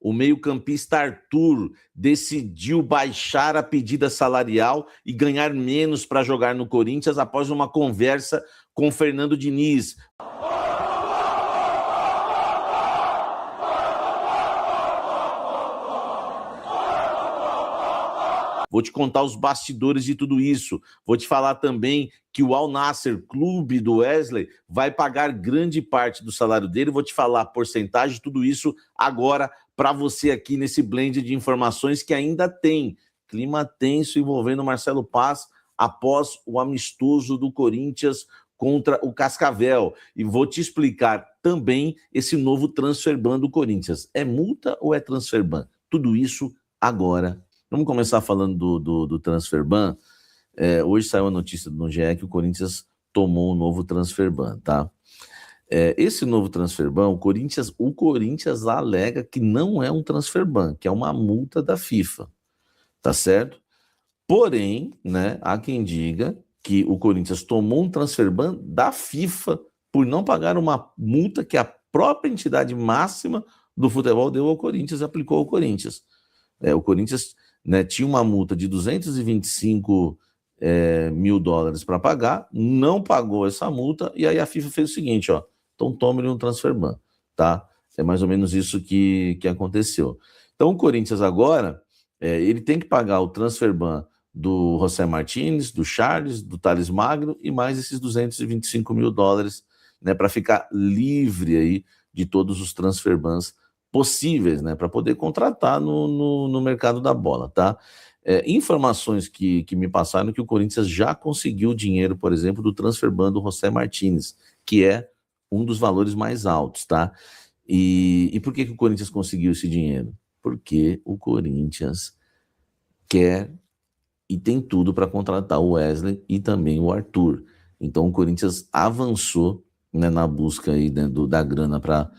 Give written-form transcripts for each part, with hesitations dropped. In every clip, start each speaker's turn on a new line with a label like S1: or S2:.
S1: o meio-campista Arthur decidiu baixar a pedida salarial e ganhar menos para jogar no Corinthians após uma conversa com Fernando Diniz. Vou te contar os bastidores de tudo isso. Vou te falar também que o Al Nassr, clube do Wesley, vai pagar grande parte do salário dele. Vou te falar a porcentagem de tudo isso agora para você aqui nesse blend de informações que ainda tem clima tenso envolvendo Marcelo Paz após o amistoso do Corinthians contra o Cascavel. E vou te explicar também esse novo transfer ban do Corinthians. É multa ou é transfer ban? Tudo isso agora. Vamos começar falando do transfer ban. Hoje saiu a notícia no GE que o Corinthians tomou um novo transfer ban, tá? Esse novo transfer ban, o Corinthians alega que não é um transfer ban, que é uma multa da FIFA, tá certo? Porém, né, há quem diga que o Corinthians tomou um transfer ban da FIFA por não pagar uma multa que a própria entidade máxima do futebol deu ao Corinthians e aplicou ao Corinthians. O Corinthians, né, tinha uma multa de 225 mil dólares para pagar, não pagou essa multa, e aí a FIFA fez o seguinte, ó, então tome-lhe um transfer ban, tá? É mais ou menos isso que aconteceu. Então o Corinthians agora, ele tem que pagar o transfer ban do José Martínez, do Charles, do Thales Magno e mais esses 225 mil dólares, né, para ficar livre aí de todos os transfer bans possíveis, né, para poder contratar no mercado da bola, tá? Informações que me passaram que o Corinthians já conseguiu dinheiro, por exemplo, do transfer ban do José Martínez, que é um dos valores mais altos, tá? E por que o Corinthians conseguiu esse dinheiro? Porque o Corinthians quer e tem tudo para contratar o Wesley e também o Arthur. Então o Corinthians avançou, né, na busca aí, né, da grana para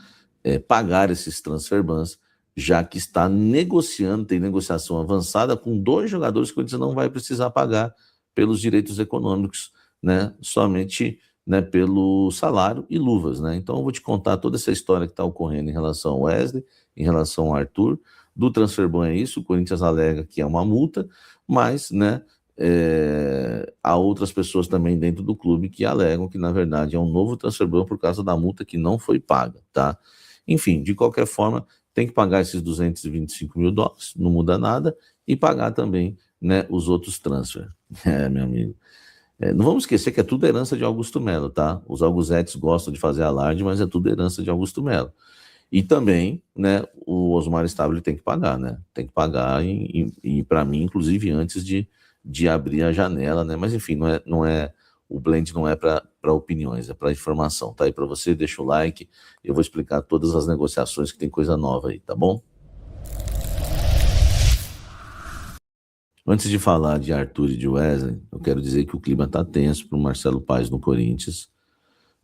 S1: pagar esses transfer bans, já que está negociando, tem negociação avançada com 2 jogadores que o Corinthians não vai precisar pagar pelos direitos econômicos, né, somente, né, pelo salário e luvas, né? Então eu vou te contar toda essa história que está ocorrendo em relação ao Wesley, em relação ao Arthur. Do transfer ban é isso, o Corinthians alega que é uma multa, mas, né, há outras pessoas também dentro do clube que alegam que, na verdade, é um novo transfer ban por causa da multa que não foi paga, tá? Enfim, de qualquer forma, tem que pagar esses 225 mil dólares, não muda nada, e pagar também, né, os outros transfer. Meu amigo. Não vamos esquecer que é tudo herança de Augusto Melo, tá? Os Augustetes gostam de fazer alarde, mas é tudo herança de Augusto Melo. E também, né, o Osmar Stabile tem que pagar, né? Tem que pagar, e para mim, inclusive, antes de abrir a janela, né? Mas enfim, o blend não é para opiniões, é para informação, tá? E para você, deixa o like, eu vou explicar todas as negociações que tem coisa nova aí, tá bom? Antes de falar de Arthur e de Wesley, eu quero dizer que o clima tá tenso para o Marcelo Paz no Corinthians,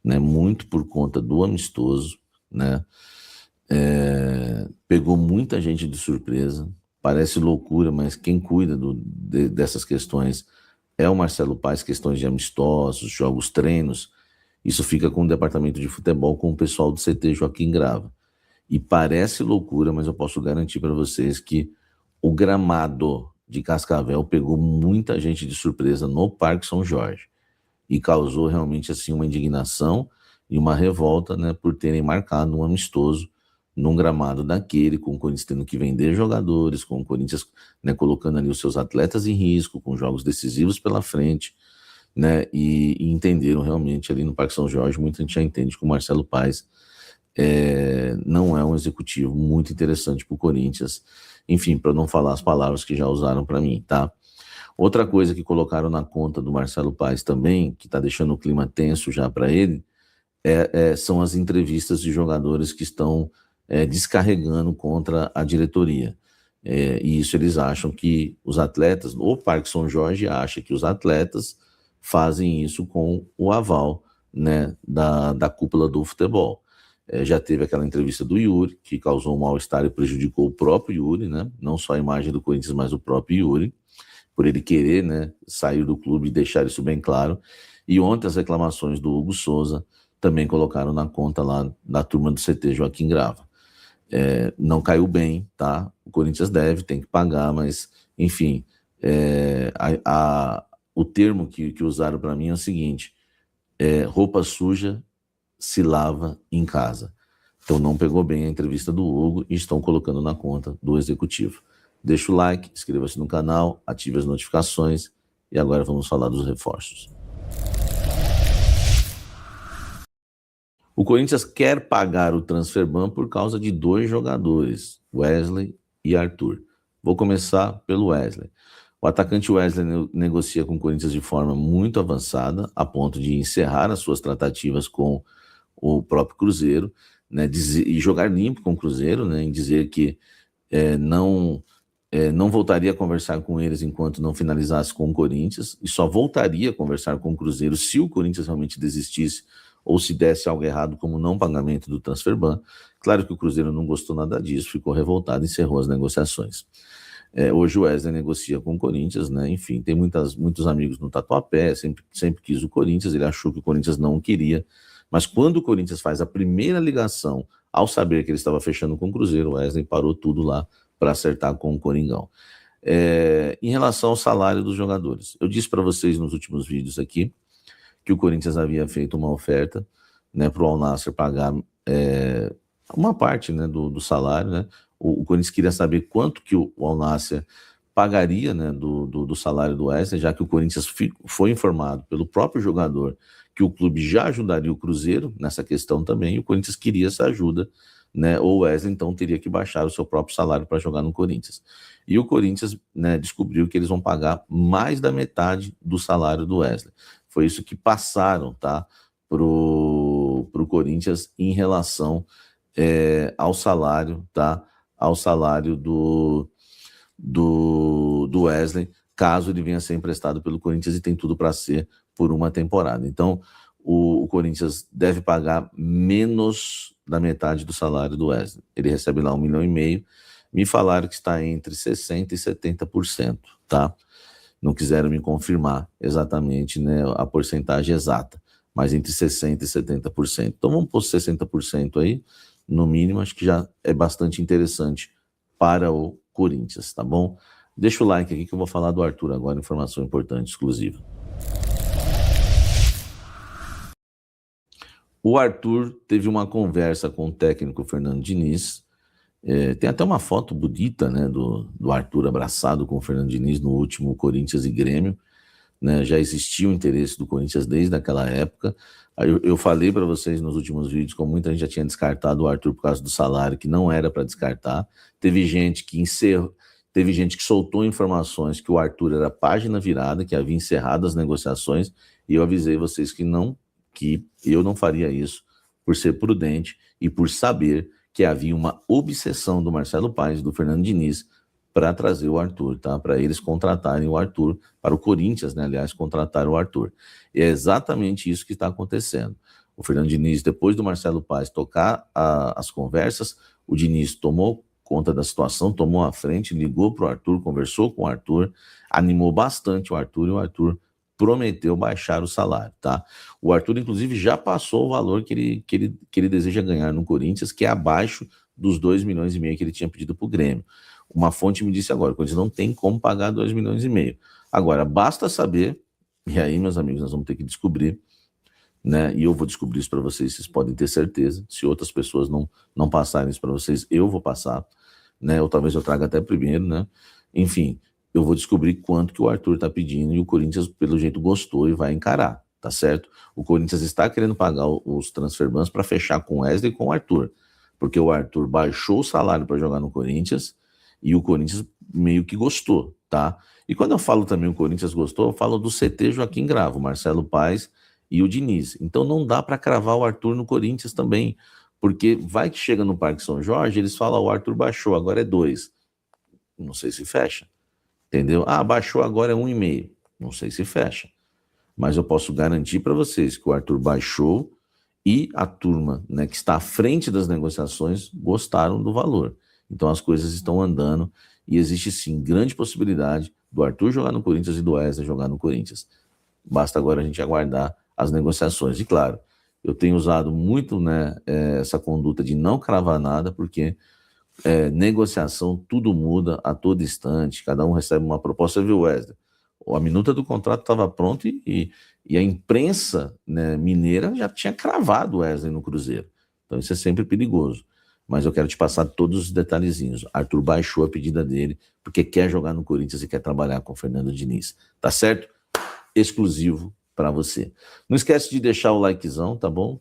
S1: né? Muito por conta do amistoso, né? Pegou muita gente de surpresa, parece loucura, mas quem cuida dessas questões é o Marcelo Paz, questões de amistosos, jogos, treinos, isso fica com o departamento de futebol, com o pessoal do CT Joaquim Grava. E parece loucura, mas eu posso garantir para vocês que o gramado de Cascavel pegou muita gente de surpresa no Parque São Jorge e causou realmente assim uma indignação e uma revolta, né, por terem marcado um amistoso num gramado daquele, com o Corinthians tendo que vender jogadores, com o Corinthians, né, colocando ali os seus atletas em risco, com jogos decisivos pela frente, né, e entenderam realmente ali no Parque São Jorge, muita gente já entende que o Marcelo Paz não é um executivo muito interessante para o Corinthians, enfim, para não falar as palavras que já usaram para mim, tá? Outra coisa que colocaram na conta do Marcelo Paz também, que está deixando o clima tenso já para ele, são as entrevistas de jogadores que estão descarregando contra a diretoria. E isso eles acham que os atletas, o Parque São Jorge acha que os atletas fazem isso com o aval, né, da cúpula do futebol. Já teve aquela entrevista do Yuri, que causou um mal-estar e prejudicou o próprio Yuri, né, não só a imagem do Corinthians, mas o próprio Yuri, por ele querer, né, sair do clube e deixar isso bem claro. E ontem as reclamações do Hugo Souza também colocaram na conta lá da turma do CT Joaquim Grava. não caiu bem, tá? O Corinthians tem que pagar, mas, enfim, o termo que usaram para mim é o seguinte: roupa suja se lava em casa. Então não pegou bem a entrevista do Hugo e estão colocando na conta do executivo. Deixa o like, inscreva-se no canal, ative as notificações e agora vamos falar dos reforços. O Corinthians quer pagar o transferban por causa de 2 jogadores, Wesley e Arthur. Vou começar pelo Wesley. O atacante Wesley negocia com o Corinthians de forma muito avançada, a ponto de encerrar as suas tratativas com o próprio Cruzeiro, né, e jogar limpo com o Cruzeiro, né, em dizer que não voltaria a conversar com eles enquanto não finalizasse com o Corinthians, e só voltaria a conversar com o Cruzeiro se o Corinthians realmente desistisse ou se desse algo errado como não pagamento do transferban. Claro que o Cruzeiro não gostou nada disso, ficou revoltado e encerrou as negociações. Hoje o Wesley negocia com o Corinthians, né? Enfim, tem muitos amigos no Tatuapé, sempre quis o Corinthians, ele achou que o Corinthians não queria, mas quando o Corinthians faz a primeira ligação, ao saber que ele estava fechando com o Cruzeiro, o Wesley parou tudo lá para acertar com o Coringão. Em relação ao salário dos jogadores, eu disse para vocês nos últimos vídeos aqui que o Corinthians havia feito uma oferta, né, para o Al Nassr pagar uma parte, né, do salário, né? O Corinthians queria saber quanto que o Al Nassr pagaria, né, do salário do Wesley, já que o Corinthians foi informado pelo próprio jogador que o clube já ajudaria o Cruzeiro nessa questão também, e o Corinthians queria essa ajuda, né? Ou o Wesley então teria que baixar o seu próprio salário para jogar no Corinthians. E o Corinthians, né, descobriu que eles vão pagar mais da metade do salário do Wesley. Foi isso que passaram, tá, pro Corinthians em relação ao salário, tá, ao salário do Wesley, caso ele venha a ser emprestado pelo Corinthians, e tem tudo para ser por uma temporada. Então, o Corinthians deve pagar menos da metade do salário do Wesley. Ele recebe lá 1,5 milhão. Me falaram que está entre 60% e 70%, tá? Não quiseram me confirmar exatamente, né, a porcentagem exata, mas entre 60% e 70%. Então vamos pôr 60% aí, no mínimo, acho que já é bastante interessante para o Corinthians, tá bom? Deixa o like aqui que eu vou falar do Arthur agora, informação importante, exclusiva. O Arthur teve uma conversa com o técnico Fernando Diniz. Tem até uma foto bonita, né, do Arthur abraçado com o Fernando Diniz no último Corinthians e Grêmio, né? Já existia o interesse do Corinthians desde aquela época. Eu falei para vocês nos últimos vídeos como muita gente já tinha descartado o Arthur por causa do salário, que não era para descartar. Teve gente que soltou informações que o Arthur era página virada, que havia encerrado as negociações, e eu avisei vocês que eu não faria isso, por ser prudente e por saber que havia uma obsessão do Marcelo Paes e do Fernando Diniz para trazer o Arthur, tá? Para eles contratarem o Arthur, para o Corinthians, né, aliás, contratar o Arthur. E é exatamente isso que está acontecendo. O Fernando Diniz, depois do Marcelo Paes tocar as conversas, o Diniz tomou conta da situação, tomou a frente, ligou para o Arthur, conversou com o Arthur, animou bastante o Arthur, e o Arthur prometeu baixar o salário, tá? O Arthur, inclusive, já passou o valor que ele deseja ganhar no Corinthians, que é abaixo dos 2,5 milhões que ele tinha pedido para o Grêmio. Uma fonte me disse agora, o Corinthians não tem como pagar 2,5 milhões. Agora, basta saber, e aí, meus amigos, nós vamos ter que descobrir, né? E eu vou descobrir isso para vocês, vocês podem ter certeza. Se outras pessoas não passarem isso para vocês, eu vou passar, né? Ou talvez eu traga até primeiro, né? Enfim, eu vou descobrir quanto que o Arthur está pedindo, e o Corinthians, pelo jeito, gostou e vai encarar, tá certo? O Corinthians está querendo pagar os transferbans para fechar com o Wesley e com o Arthur, porque o Arthur baixou o salário para jogar no Corinthians e o Corinthians meio que gostou, tá? E quando eu falo também o Corinthians gostou, eu falo do CT Joaquim Gravo, Marcelo Paes e o Diniz. Então não dá para cravar o Arthur no Corinthians também, porque vai que chega no Parque São Jorge, eles falam, o Arthur baixou, agora é 2. Não sei se fecha. Entendeu? Baixou agora é 1,5. Não sei se fecha. Mas eu posso garantir para vocês que o Arthur baixou e a turma, né, que está à frente das negociações gostaram do valor. Então as coisas estão andando e existe sim grande possibilidade do Arthur jogar no Corinthians e do Wesley jogar no Corinthians. Basta agora a gente aguardar as negociações. E claro, eu tenho usado muito, né, essa conduta de não cravar nada, porque negociação, tudo muda a todo instante, cada um recebe uma proposta, viu, Wesley? A minuta do contrato estava pronta e a imprensa, né, mineira já tinha cravado o Wesley no Cruzeiro. Então isso é sempre perigoso. Mas eu quero te passar todos os detalhezinhos. Arthur baixou a pedida dele porque quer jogar no Corinthians e quer trabalhar com o Fernando Diniz. Tá certo? Exclusivo para você. Não esquece de deixar o likezão, tá bom?